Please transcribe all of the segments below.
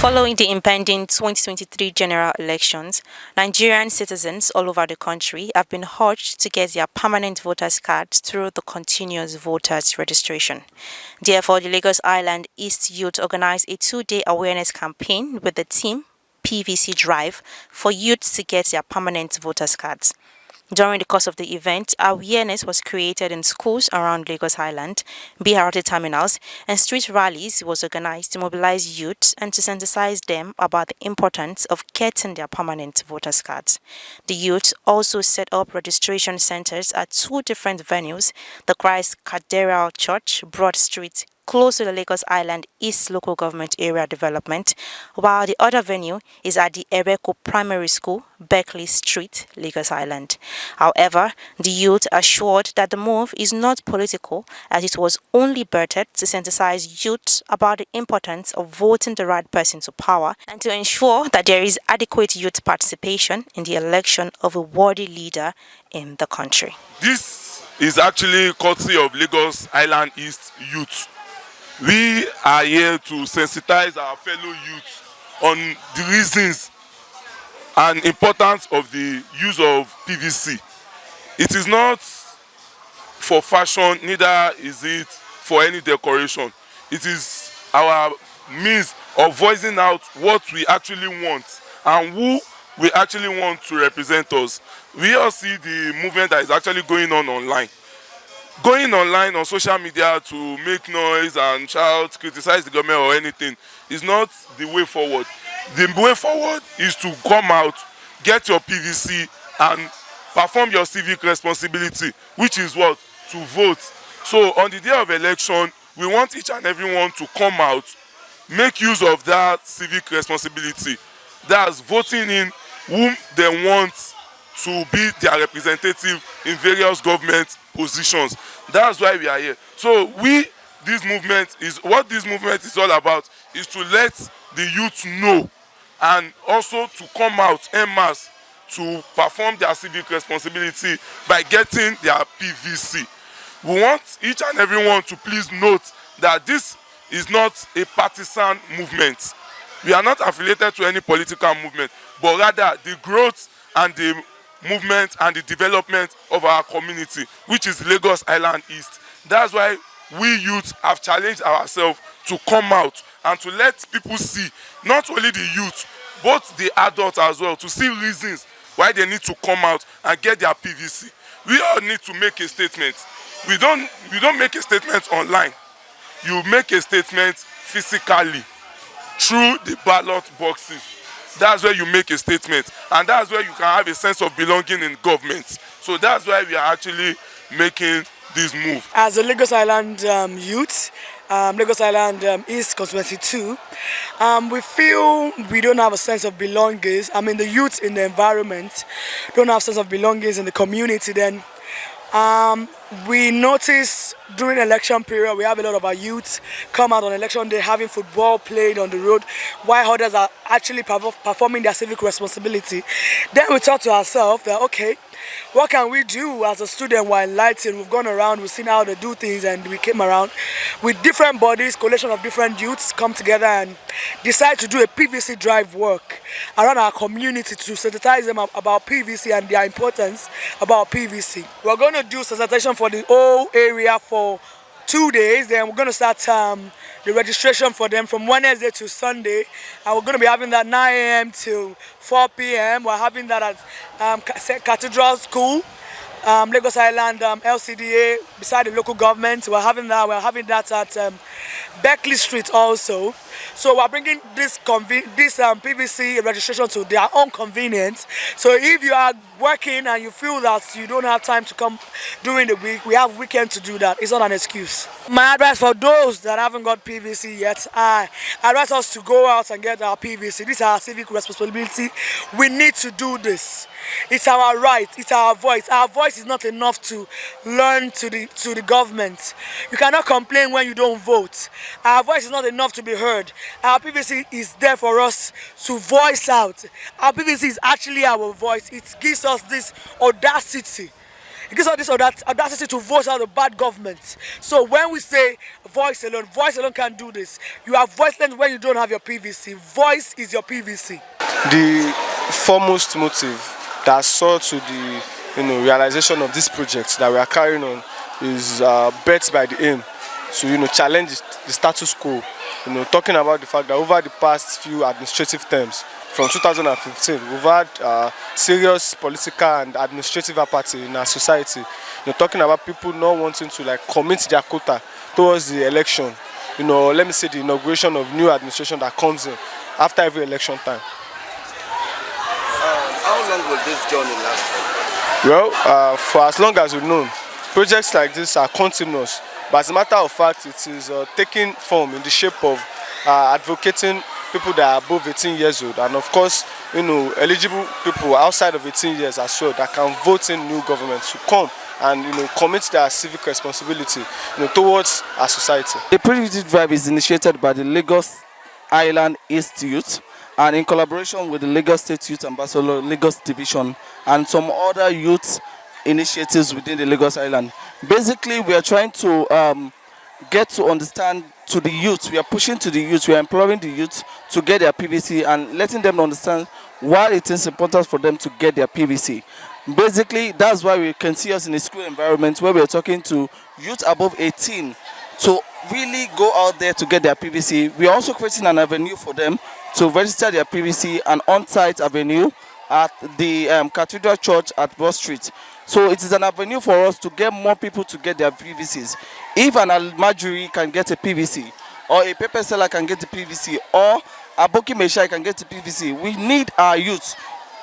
Following the impending 2023 general elections, Nigerian citizens all over the country have been urged to get their permanent voters cards through the continuous voters registration. Therefore, the Lagos Island East Youth organized a two-day awareness campaign with the theme PVC Drive for youths to get their permanent voters cards. During the course of the event, awareness was created in schools around Lagos Island, BRT terminals, and street rallies was organized to mobilize youth and to sensitize them about the importance of getting their permanent voters cards. The youth also set up registration centers at two different venues, the Christ Cathedral Church, Broad Street, close to the Lagos Island East Local Government Area Development, while the other venue is at the Ereko Primary School, Beckley Street, Lagos Island. However, the youth assured that the move is not political, as it was only birthed to sensitize youth about the importance of voting the right person to power and to ensure that there is adequate youth participation in the election of a worthy leader in the country. This is actually courtesy of Lagos Island East youth. We are here to sensitize our fellow youth on the reasons and importance of the use of PVC. It is not for fashion, neither is it for any decoration. It is our means of voicing out what we actually want and who we actually want to represent us. We all see the movement that is actually going on online. Going online on social media to make noise and shout, criticize the government or anything is not the way forward. The way forward is to come out, get your PVC and perform your civic responsibility, which is what? To vote. So on the day of election, we want each and everyone to come out, make use of that civic responsibility. That's voting in whom they want to be their representative in various government positions. That's why we are here. So this movement is all about, is to let the youth know and also to come out en masse to perform their civic responsibility by getting their PVC. We want each and everyone to please note that this is not a partisan movement. We are not affiliated to any political movement, but rather the growth and the movement and the development of our community, which is Lagos Island East. That's why we youth have challenged ourselves to come out and to let people see, not only the youth, but the adults as well, to see reasons why they need to come out and get their PVC. We all need to make a statement. We don't make a statement online. You make a statement physically through the ballot boxes. That's where you make a statement, and that's where you can have a sense of belonging in government. So that's why we are actually making this move. As a Lagos Island youth, Lagos Island East Constituency 2, we feel we don't have a sense of belongings. I mean, the youth in the environment don't have a sense of belongings in the community. Then we notice during election period, we have a lot of our youths come out on election day having football played on the road, while others are actually performing their civic responsibility. Then we thought to ourselves that, okay, what can we do as a student while lighting? We've gone around, we've seen how they do things, and we came around with different bodies, coalition of different youths come together and decide to do a PVC drive work around our community to sensitize them about PVC and their importance about PVC. We're going to do sensitization for the whole area for 2 days. Then we're going to start the registration for them from Wednesday to Sunday, and we're going to be having that 9 a.m. till 4 p.m. We're having that at Cathedral School, Lagos Island LCDA, beside the local government. We're having that at Beckley Street also. So we're bringing this PVC registration to their own convenience. So if you are working and you feel that you don't have time to come during the week, we have weekend to do that. It's not an excuse. My advice for those that haven't got PVC yet, I advise us to go out and get our PVC. This is our civic responsibility. We need to do this. It's our right, it's our voice. Our voice is not enough to learn to the government. You cannot complain when you don't vote. Our voice is not enough to be heard. Our PVC is there for us to voice out. Our PVC is actually our voice. It gives us this audacity. It gives us this audacity to voice out the bad government. So when we say voice alone can't do this. You are voiceless when you don't have your PVC. Voice is your PVC. The foremost motive that saw to the realization of this project that we are carrying on is birthed by the aim to challenge the status quo. Talking about the fact that over the past few administrative terms, from 2015, we've had serious political and administrative apathy in our society. Talking about people not wanting to commit their quota towards the election. Let me say the inauguration of new administration that comes in after every election time. How long will this journey last? Well, for as long as we've known, projects like this are continuous. But as a matter of fact, it is taking form in the shape of advocating people that are above 18 years old, and of course, eligible people outside of 18 years as well that can vote in new governments to come and commit their civic responsibility towards our society. The PVC drive is initiated by the Lagos Island East Youth, and in collaboration with the Lagos State Youth Ambassador, Lagos Division, and some other youth initiatives within the Lagos Island. Basically, we are trying to get to understand to the youth. We are pushing to the youth. We are employing the youth to get their PVC and letting them understand why it is important for them to get their PVC. Basically, that's why we can see us in a school environment where we are talking to youth above 18 to really go out there to get their PVC. We are also creating an avenue for them to register their PVC, an on-site avenue at the Cathedral Church at Broad Street. So it is an avenue for us to get more people to get their PVCs. If an Almajiri can get a PVC, or a paper seller can get a PVC, or a Boki Meshai can get a PVC, we need our youth,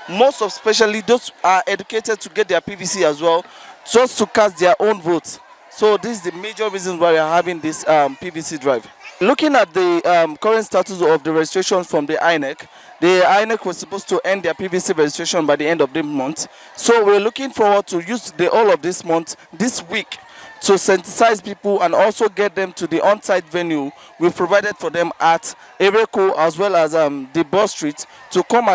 most especially those who are educated, to get their PVC as well, just to cast their own votes. So this is the major reason why we are having this PVC drive. Looking at the current status of the registration from the INEC was supposed to end their PVC registration by the end of the month. So we're looking forward to use the whole of this month, this week, to sensitize people and also get them to the on-site venue we provided for them at Ereko as well as the Broad Street to come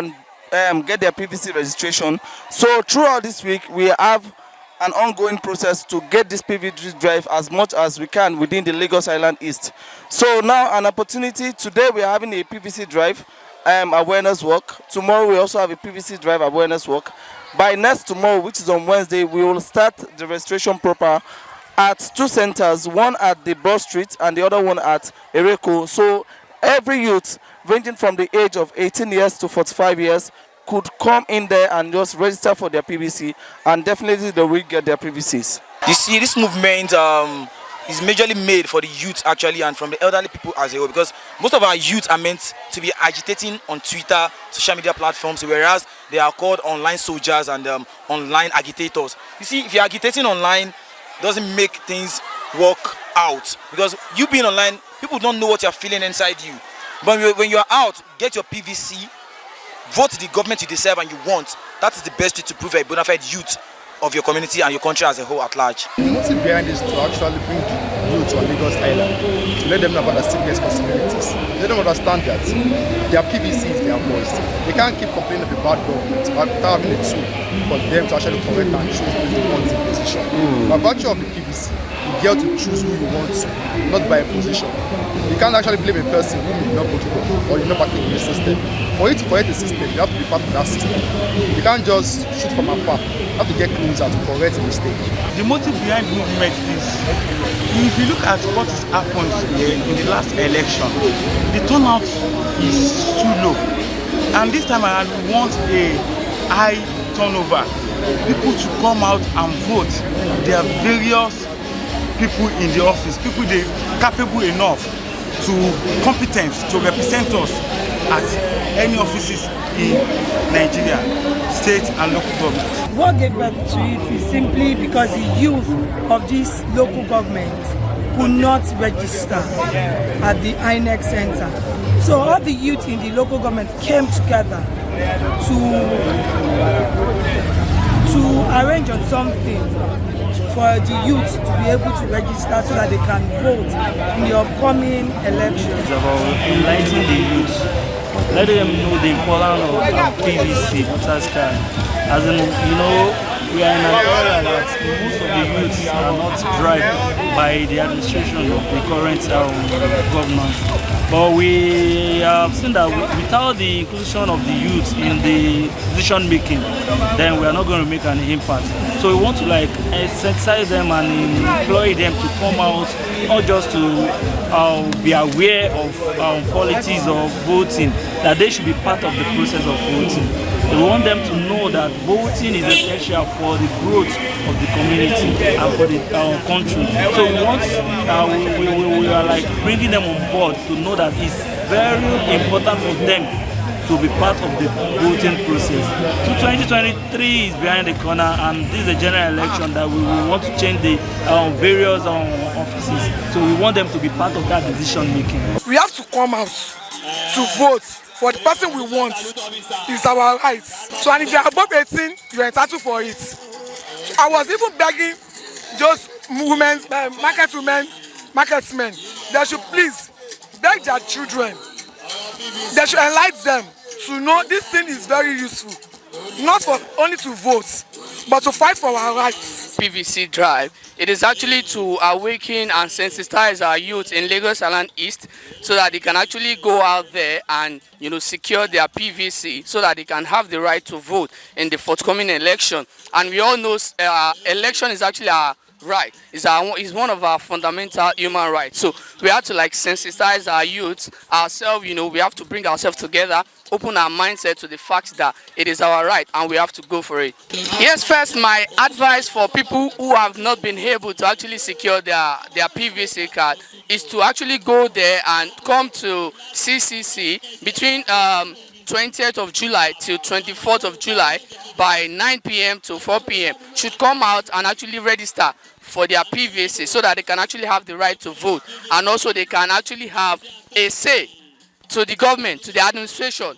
and get their PVC registration. So throughout this week, we have an ongoing process to get this PVC drive as much as we can within the Lagos Island East. So now an opportunity. Today we are having a PVC drive awareness walk. Tomorrow we also have a PVC drive awareness walk. By next tomorrow, which is on Wednesday, we will start the registration proper at two centers, one at the Broad Street and the other one at Ereko. So every youth ranging from the age of 18 years to 45 years could come in there and just register for their PVC, and definitely they will get their PVCs. You see, this movement is majorly made for the youth actually, and from the elderly people as a whole, because most of our youth are meant to be agitating on Twitter, social media platforms, whereas they are called online soldiers and online agitators. You see, if you're agitating online, it doesn't make things work out, because you being online, people don't know what you're feeling inside you. But when you're out, get your PVC, vote the government you deserve and you want. That is the best way to prove a bona fide youth of your community and your country as a whole at large. The motive behind this is to actually bring the youth on Lagos Island, to let them know about their civic responsibilities. Let them understand that their PVC is their voice. They can't keep complaining of a bad government without having a tool for them to actually correct and choose who they want in position. By virtue of the PVC, you get to choose who you want to, not by a position. You can't actually blame a person whom you not vote for or you not partake in the system. For you to correct the system, you have to be part of that system. You can't just shoot from afar. You have to get closer to correct the mistake. The motive behind the movement is, if you look at what has happened here in the last election, the turnout is too low. And this time around, we want a high turnover. People to come out and vote. There are various people in the office, people they capable enough to competent to represent us at any offices in Nigeria, state and local government. What gave birth to it is simply because the youth of this local government could not register at the INEC center. So all the youth in the local government came together to arrange on something for the youth to be able to register so that they can vote in the upcoming elections. It's about enlightening the youth, letting them know the importance of PVC, voters card. As in, we are in an era that most of the youths are not bribed by the administration of the current government. But we have seen that without the inclusion of the youth in the decision making, then we are not going to make an impact. So we want to like sensitize them and employ them to come out, not just to be aware of politics of voting, that they should be part of the process of voting. We want them to know that voting is essential for the growth of the community and for the country. So we want, we are like bringing them on board to know that it's very important for them to be part of the voting process. So 2023 is behind the corner, and this is a general election that we want to change the various offices. So we want them to be part of that decision making. We have to come out to vote for the person we want. It's our right. So and if you are above 18, you are entitled for it. I was even begging those women, marketsmen, they should please beg their children. They should enlighten them to know this thing is very useful, not for only to vote, but to fight for our rights. PVC drive. It is actually to awaken and sensitize our youth in Lagos Island East so that they can actually go out there and secure their PVC so that they can have the right to vote in the forthcoming election. And we all know election is actually our right. It's one of our fundamental human rights. So we have to like sensitize our youth ourselves. We have to bring ourselves together, open our mindset to the fact that it is our right and we have to go for it. Yes, first, my advice for people who have not been able to actually secure their PVC card is to actually go there and come to CCC between 20th of July till 24th of July by 9 p.m. to 4 p.m. should come out and actually register for their PVC so that they can actually have the right to vote, and also they can actually have a say to the government, to the administration,